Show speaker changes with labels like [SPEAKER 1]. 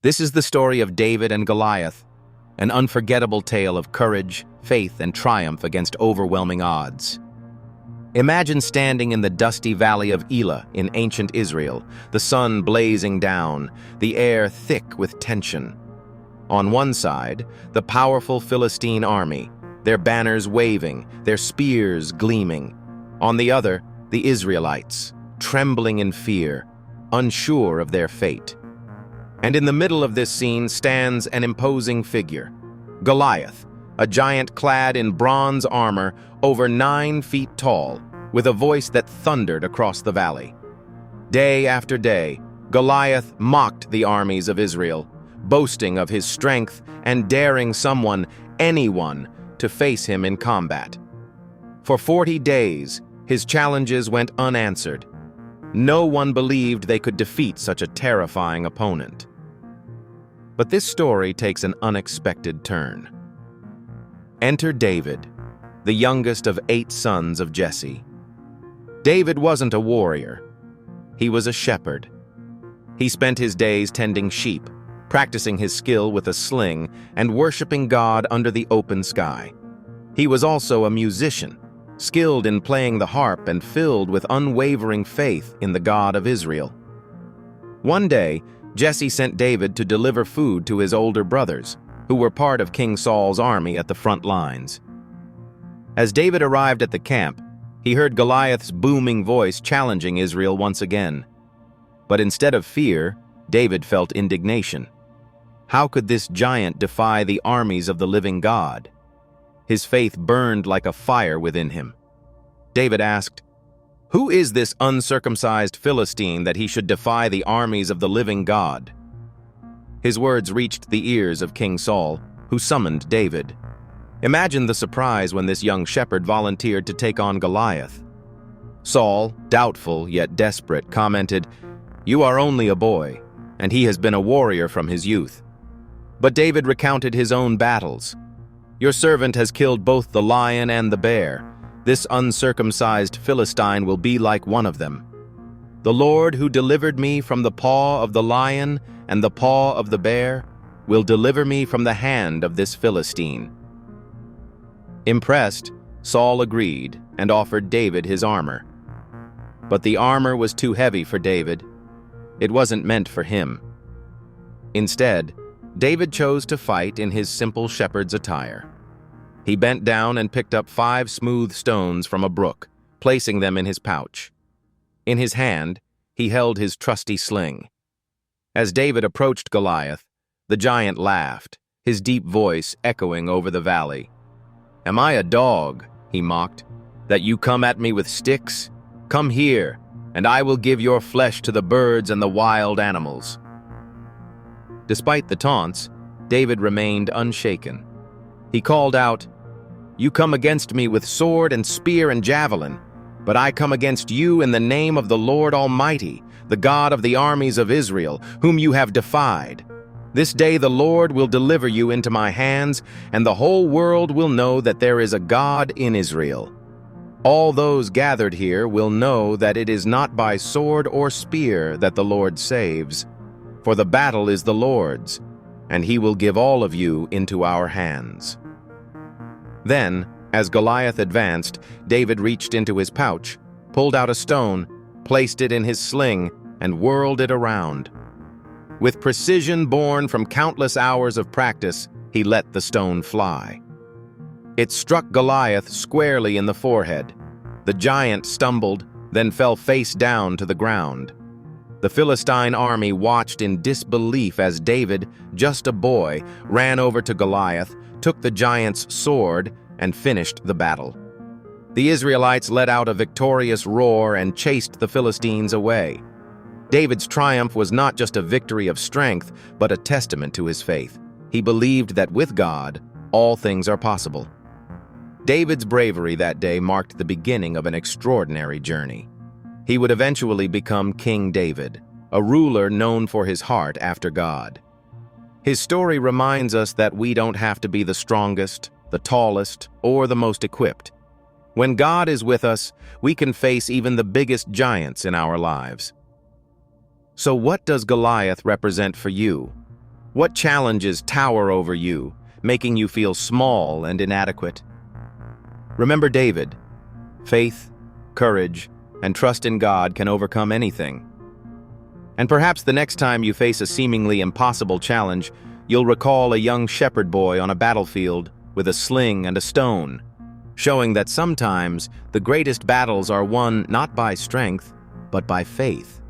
[SPEAKER 1] This is the story of David and Goliath, an unforgettable tale of courage, faith, and triumph against overwhelming odds. Imagine standing in the dusty valley of Elah in ancient Israel, the sun blazing down, the air thick with tension. On one side, the powerful Philistine army, their banners waving, their spears gleaming. On the other, the Israelites, trembling in fear, unsure of their fate. And in the middle of this scene stands an imposing figure, Goliath, a giant clad in bronze armor over 9 feet tall, with a voice that thundered across the valley. Day after day, Goliath mocked the armies of Israel, boasting of his strength and daring anyone, to face him in combat. For 40 days, his challenges went unanswered. No one believed they could defeat such a terrifying opponent. But this story takes an unexpected turn. Enter David, the youngest of 8 sons of Jesse. David wasn't a warrior. He was a shepherd. He spent his days tending sheep, practicing his skill with a sling, and worshiping God under the open sky. He was also a musician, skilled in playing the harp and filled with unwavering faith in the God of Israel. One day, Jesse sent David to deliver food to his older brothers, who were part of King Saul's army at the front lines. As David arrived at the camp, he heard Goliath's booming voice challenging Israel once again. But instead of fear, David felt indignation. How could this giant defy the armies of the living God? His faith burned like a fire within him. David asked, "Who is this uncircumcised Philistine that he should defy the armies of the living God?" His words reached the ears of King Saul, who summoned David. Imagine the surprise when this young shepherd volunteered to take on Goliath. Saul, doubtful yet desperate, commented, "You are only a boy, and he has been a warrior from his youth." But David recounted his own battles. "Your servant has killed both the lion and the bear. This uncircumcised Philistine will be like one of them. The Lord who delivered me from the paw of the lion and the paw of the bear will deliver me from the hand of this Philistine." Impressed, Saul agreed and offered David his armor. But the armor was too heavy for David. It wasn't meant for him. Instead, David chose to fight in his simple shepherd's attire. He bent down and picked up 5 smooth stones from a brook, placing them in his pouch. In his hand, he held his trusty sling. As David approached Goliath, the giant laughed, his deep voice echoing over the valley. "Am I a dog," he mocked, "that you come at me with sticks? Come here, and I will give your flesh to the birds and the wild animals." Despite the taunts, David remained unshaken. He called out, "You come against me with sword and spear and javelin, but I come against you in the name of the Lord Almighty, the God of the armies of Israel, whom you have defied. This day the Lord will deliver you into my hands, and the whole world will know that there is a God in Israel. All those gathered here will know that it is not by sword or spear that the Lord saves, for the battle is the Lord's, and he will give all of you into our hands." Then, as Goliath advanced, David reached into his pouch, pulled out a stone, placed it in his sling, and whirled it around. With precision born from countless hours of practice, he let the stone fly. It struck Goliath squarely in the forehead. The giant stumbled, then fell face down to the ground. The Philistine army watched in disbelief as David, just a boy, ran over to Goliath, took the giant's sword, and finished the battle. The Israelites let out a victorious roar and chased the Philistines away. David's triumph was not just a victory of strength, but a testament to his faith. He believed that with God, all things are possible. David's bravery that day marked the beginning of an extraordinary journey. He would eventually become King David, a ruler known for his heart after God. His story reminds us that we don't have to be the strongest, the tallest, or the most equipped. When God is with us, we can face even the biggest giants in our lives. So what does Goliath represent for you? What challenges tower over you, making you feel small and inadequate? Remember David. Faith, courage, and trust in God can overcome anything. And perhaps the next time you face a seemingly impossible challenge, you'll recall a young shepherd boy on a battlefield with a sling and a stone, showing that sometimes the greatest battles are won not by strength, but by faith.